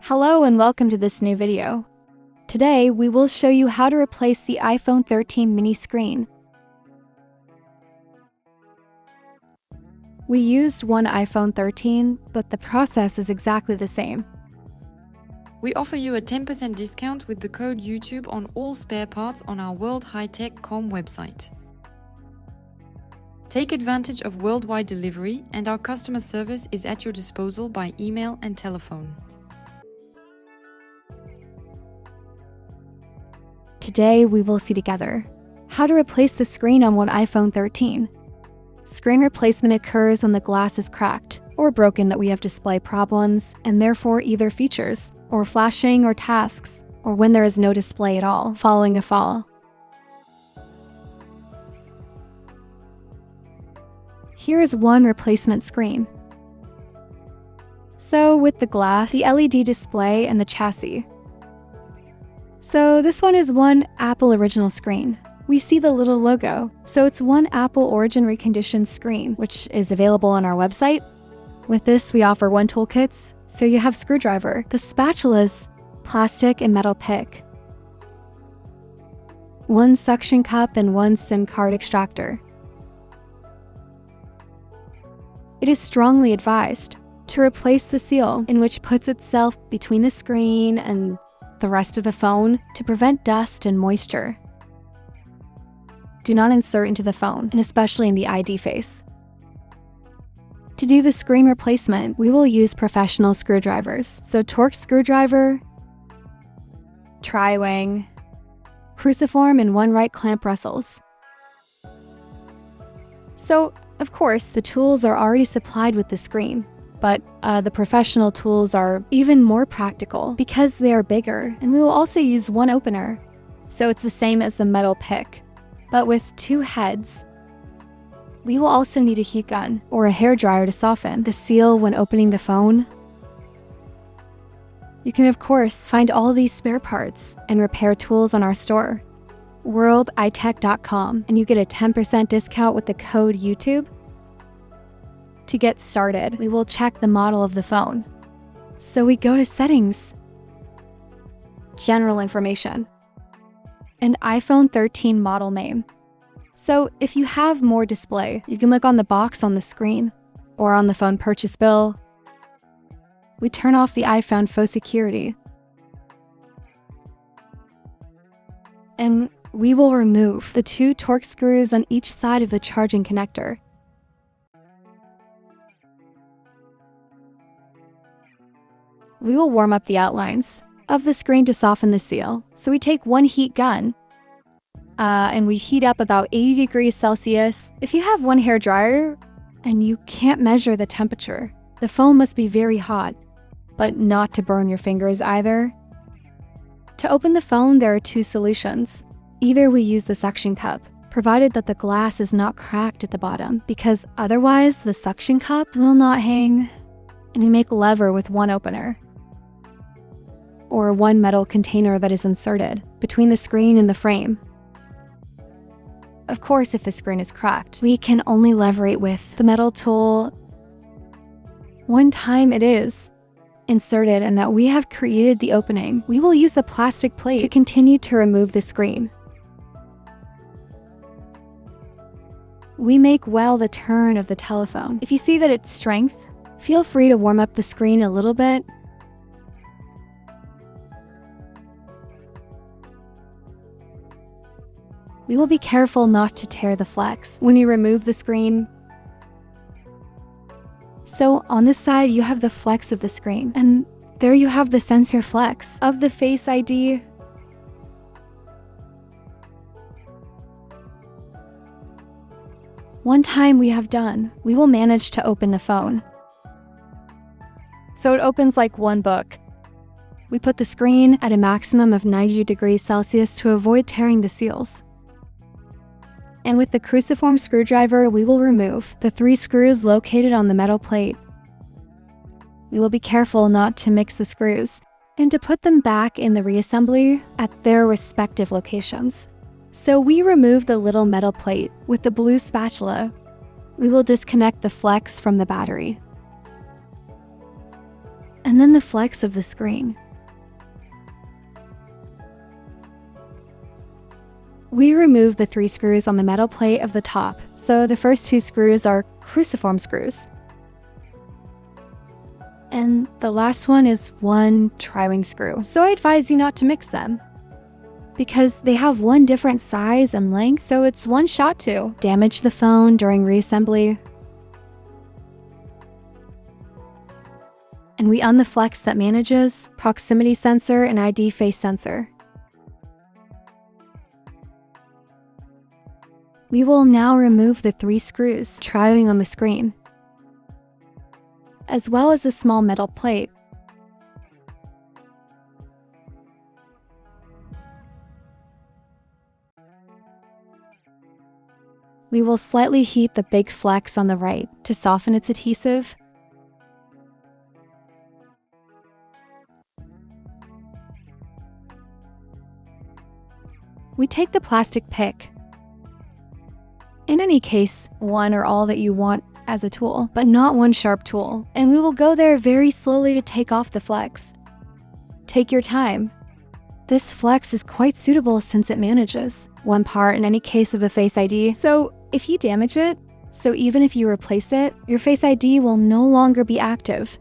Hello and welcome to this new video. Today, we will show you how to replace the iPhone 13 mini screen. We used one iPhone 13, but the process is exactly the same. We offer you a 10% discount with the code YouTube on all spare parts on our worldhightech.com website. Take advantage of worldwide delivery, and our customer service is at your disposal by email and telephone. Today, we will see together how to replace the screen on one iPhone 13. Screen replacement occurs when the glass is cracked or broken, that we have display problems and therefore either features or flashing or tasks, or when there is no display at all following a fall. Here is one replacement screen. So with the glass, the LED display, and the chassis. So this one is one Apple original screen. We see the little logo, so it's one Apple Origin reconditioned screen, which is available on our website. With this, we offer one toolkits, so you have screwdriver, the spatulas, plastic and metal pick, one suction cup, and one SIM card extractor. It is strongly advised to replace the seal, in which puts itself between the screen and the rest of the phone to prevent dust and moisture. Do not insert into the phone, and especially in the ID face. To do the screen replacement, we will use professional screwdrivers. So Torx screwdriver, tri-wing, cruciform, and one right clamp bristles. So, of course, the tools are already supplied with the screen, but the professional tools are even more practical because they are bigger, and we will also use one opener. So it's the same as the metal pick, but with two heads. We will also need a heat gun or a hairdryer to soften the seal when opening the phone. You can, of course, find all these spare parts and repair tools on our store, worldwilde.com, and you get a 10% discount with the code YouTube. To get started, we will check the model of the phone. So we go to Settings, General Information, and iPhone 13 model name. So if you have more display, you can look on the box on the screen or on the phone purchase bill. We turn off the iPhone faux security, and we will remove the two Torx screws on each side of the charging connector. We will warm up the outlines of the screen to soften the seal. So we take one heat gun and we heat up about 80 degrees Celsius. If you have one hair dryer and you can't measure the temperature, the phone must be very hot, but not to burn your fingers either. To open the phone, there are two solutions. Either we use the suction cup, provided that the glass is not cracked at the bottom, because otherwise the suction cup will not hang, and we make lever with one opener, or one metal container that is inserted between the screen and the frame. Of course, if the screen is cracked, we can only lever it with the metal tool. One time it is inserted and that we have created the opening, we will use the plastic plate to continue to remove the screen. We make well the turn of the telephone. If you see that it's strength, feel free to warm up the screen a little bit. We will be careful not to tear the flex when you remove the screen. So on this side, you have the flex of the screen, and there you have the sensor flex of the Face ID. One time we have done, we will manage to open the phone. So it opens like one book. We put the screen at a maximum of 90 degrees Celsius to avoid tearing the seals. And with the cruciform screwdriver, we will remove the three screws located on the metal plate. We will be careful not to mix the screws and to put them back in the reassembly at their respective locations. So we remove the little metal plate with the blue spatula. We will disconnect the flex from the battery. and then the flex of the screen. We remove the 3 screws on the metal plate of the top, so the first 2 screws are cruciform screws. And the last one is one tri-wing screw, so I advise you not to mix them, because they have one different size and length, so it's one shot to damage the phone during reassembly. And we un the flex that manages proximity sensor and ID face sensor. We will now remove the 3 screws tri-wing on the screen, as well as the small metal plate. We will slightly heat the big flex on the right to soften its adhesive. We take the plastic pick. In any case, one or all that you want as a tool, but not one sharp tool, and we will go there very slowly to take off the flex. Take your time. This flex is quite suitable since it manages one part in any case of the Face ID, so if you damage it, so even if you replace it, your Face ID will no longer be active.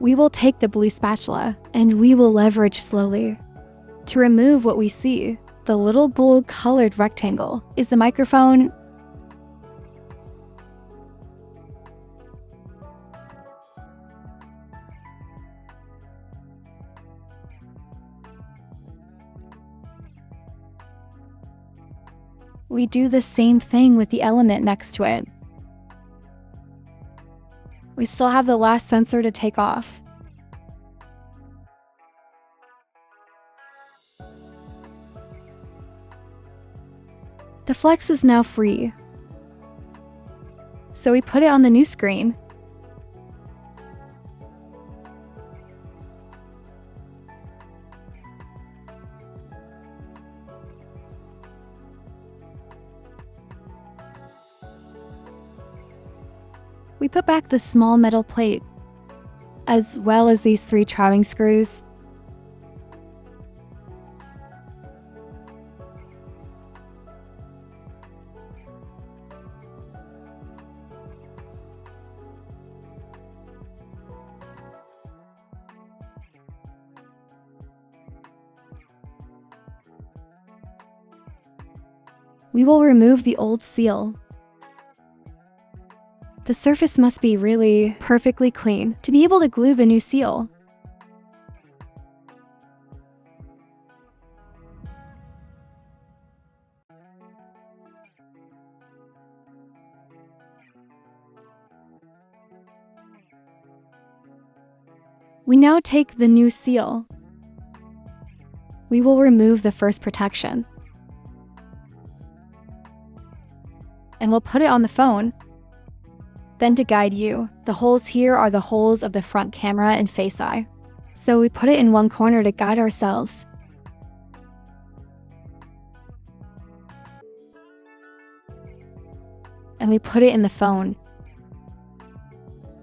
We will take the blue spatula and we will leverage slowly to remove what we see. The little gold-colored rectangle is the microphone. We do the same thing with the element next to it. We still have the last sensor to take off. The flex is now free, so we put it on the new screen. We put back the small metal plate, as well as these 3 tri-wing screws. We will remove the old seal. The surface must be really perfectly clean to be able to glue the new seal. We now take the new seal. We will remove the first protection, and we'll put it on the phone. Then to guide you, the holes here are the holes of the front camera and Face ID. So we put it in one corner to guide ourselves. And we put it in the phone.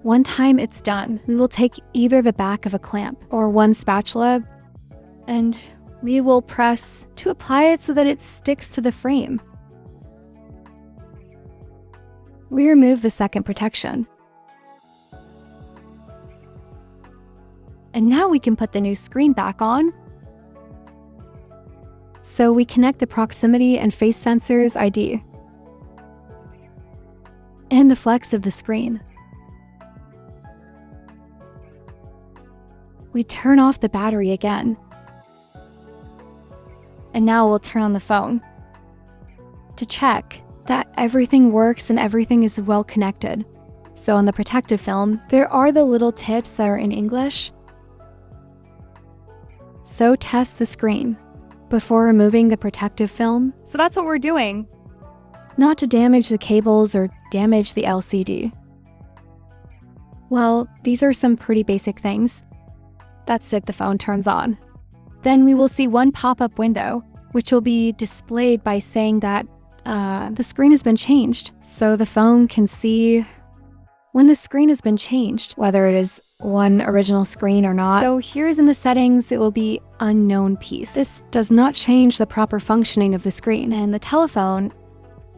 One time it's done, we will take either the back of a clamp or one spatula, and we will press to apply it so that it sticks to the frame. We remove the second protection. And now we can put the new screen back on. So we connect the proximity and face sensors ID and the flex of the screen. We turn off the battery again. And now we'll turn on the phone to check that everything works and everything is well connected. So on the protective film, there are the little tips that are in English. So test the screen before removing the protective film. So that's what we're doing. Not to damage the cables or damage the LCD. Well, these are some pretty basic things. That's it, the phone turns on. Then we will see one pop-up window, which will be displayed by saying that the screen has been changed. So the phone can see when the screen has been changed, whether it is one original screen or not. So here's in the settings, it will be unknown piece. This does not change the proper functioning of the screen. And the telephone,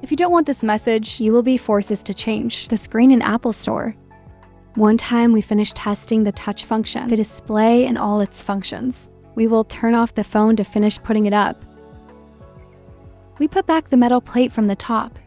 if you don't want this message, you will be forced to change the screen in Apple Store. One time we finished testing the touch function, the display and all its functions. We will turn off the phone to finish putting it up. We put back the metal plate from the top.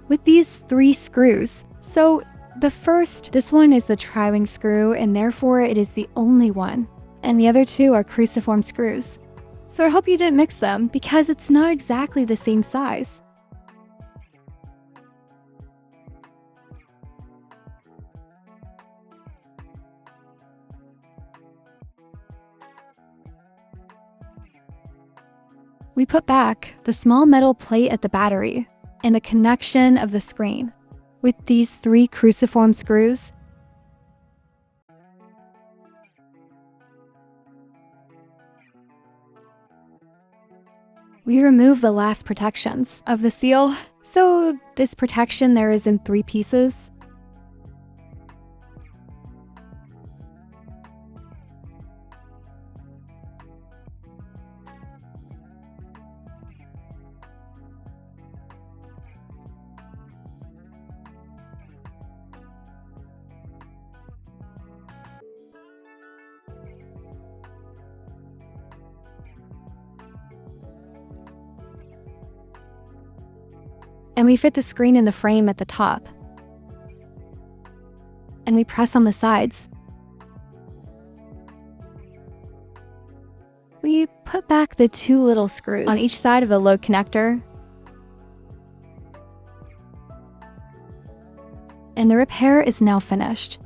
With these 3 screws. So this one is the tri-wing screw, and therefore it is the only one. And the other 2 are cruciform screws. So I hope you didn't mix them, because it's not exactly the same size. We put back the small metal plate at the battery and the connection of the screen with these 3 cruciform screws. We remove the last protections of the seal. So this protection there is in 3 pieces. And we fit the screen in the frame at the top. And we press on the sides. We put back the 2 little screws on each side of the load connector. And the repair is now finished.